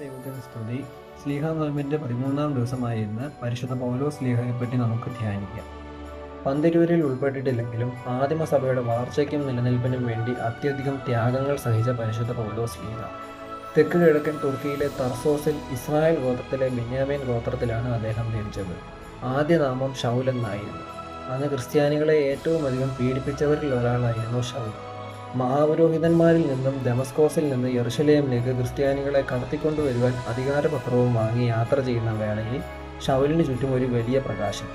ദൈവത്തിന് സ്തുതി. സ്ലീഹാ നോയമ്പിൻ്റെ 13-ാം ദിവസമായ ഇന്ന് പരിശുദ്ധ പൗലോസ് സ്ലീഹയെപ്പറ്റി നമുക്ക് ധ്യാനിക്കാം. പന്തിരൂരിൽ ഉൾപ്പെട്ടിട്ടില്ലെങ്കിലും ആദിമസഭയുടെ വളർച്ചയ്ക്കും നിലനിൽപ്പിനും വേണ്ടി അത്യധികം ത്യാഗങ്ങൾ സഹിച്ച പരിശുദ്ധ പൗലോസ് സ്ലീഹ തെക്ക് കിഴക്കൻ തുർക്കിയിലെ തർസോസിൽ ഇസ്രായേൽ ഗോത്രത്തിലെ ബെന്യാമീൻ ഗോത്രത്തിലാണ് അദ്ദേഹം ജനിച്ചത്. ആദ്യ നാമം ശൗൽ എന്നായിരുന്നു. അന്ന് ക്രിസ്ത്യാനികളെ ഏറ്റവും അധികം പീഡിപ്പിച്ചവരിൽ ഒരാളായിരുന്നു ശൗൽ. മഹാപുരോഹിതന്മാരിൽ നിന്നും ദമസ്കോസിൽ നിന്ന് യെറുശലേമിലേക്ക് ക്രിസ്ത്യാനികളെ കടത്തിക്കൊണ്ടുവരുവാൻ അധികാരപത്രവും വാങ്ങി യാത്ര ചെയ്യുന്ന വേളയിൽ ശൗലിന് ചുറ്റും ഒരു വലിയ പ്രകാശം.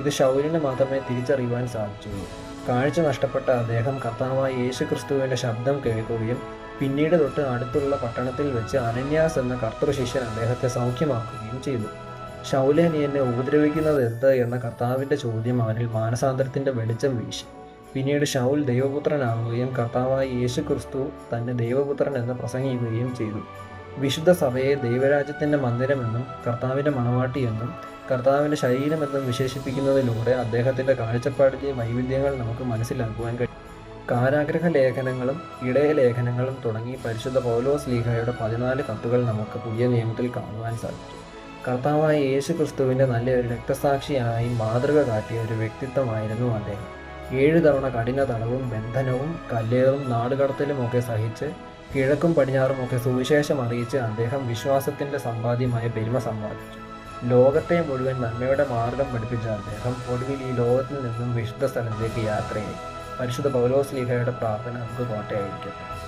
ഇത് ശൗലിന് മാത്രമേ തിരിച്ചറിയുവാൻ സാധിച്ചുള്ളൂ. കാഴ്ച നഷ്ടപ്പെട്ട അദ്ദേഹം കർത്താവായ യേശുക്രിസ്തുവിൻ്റെ ശബ്ദം കേൾക്കുകയും പിന്നീട് തൊട്ട് അടുത്തുള്ള പട്ടണത്തിൽ വെച്ച് അനന്യാസ് എന്ന കർത്തൃശിഷ്യൻ അദ്ദേഹത്തെ സൗഖ്യമാക്കുകയും ചെയ്തു. ശൗലേ, നീ എന്നെ ഉപദ്രവിക്കുന്നത് എന്ത് എന്ന കർത്താവിൻ്റെ ചോദ്യം അവനിൽ മാനസാന്തരത്തിൻ്റെ വെളിച്ചം വീശി. പിന്നീട് ശൗൽ ദൈവപുത്രനാവുകയും കർത്താവായ യേശുക്രിസ്തു തന്നെ ദൈവപുത്രൻ എന്ന് പ്രസംഗിക്കുകയും ചെയ്തു. വിശുദ്ധ സഭയെ ദൈവരാജ്യത്തിൻ്റെ മന്ദിരമെന്നും കർത്താവിൻ്റെ മണവാട്ടി എന്നും കർത്താവിൻ്റെ ശരീരമെന്നും വിശേഷിപ്പിക്കുന്നതിലൂടെ അദ്ദേഹത്തിൻ്റെ കാഴ്ചപ്പാടിലെ വൈവിധ്യങ്ങൾ നമുക്ക് മനസ്സിലാക്കുവാൻ കഴിയും. കാരാഗ്രഹ ലേഖനങ്ങളും ഇടയ ലേഖനങ്ങളും തുടങ്ങി പരിശുദ്ധ പൗലോസ് സ്ലീഹയുടെ 14 കത്തുകൾ നമുക്ക് പുതിയ നിയമത്തിൽ കാണുവാൻ സാധിക്കും. കർത്താവായ യേശുക്രിസ്തുവിൻ്റെ നല്ലൊരു രക്തസാക്ഷിയായി മാതൃക കാട്ടിയ ഒരു വ്യക്തിത്വമായിരുന്നു അദ്ദേഹം. 7 തവണ കഠിന തടവും ബന്ധനവും കല്ലേറും നാടുകടത്തലുമൊക്കെ സഹിച്ച് കിഴക്കും പടിഞ്ഞാറുമൊക്കെ സുവിശേഷം അറിയിച്ച് അദ്ദേഹം വിശ്വാസത്തിൻ്റെ സമ്പാദ്യമായ പെരുമ സമ്പാദിച്ചു. ലോകത്തെ മുഴുവൻ നന്മയുടെ മാർഗം പഠിപ്പിച്ച അദ്ദേഹം ഒടുവിൽ ഈ ലോകത്തിൽ നിന്നും വിശുദ്ധ സ്ഥലത്തേക്ക് യാത്രയായി. പരിശുദ്ധ പൗലോസ് സ്ലീഹയുടെ പ്രാർത്ഥന നമുക്ക് കോട്ടയായിരിക്കട്ടെ.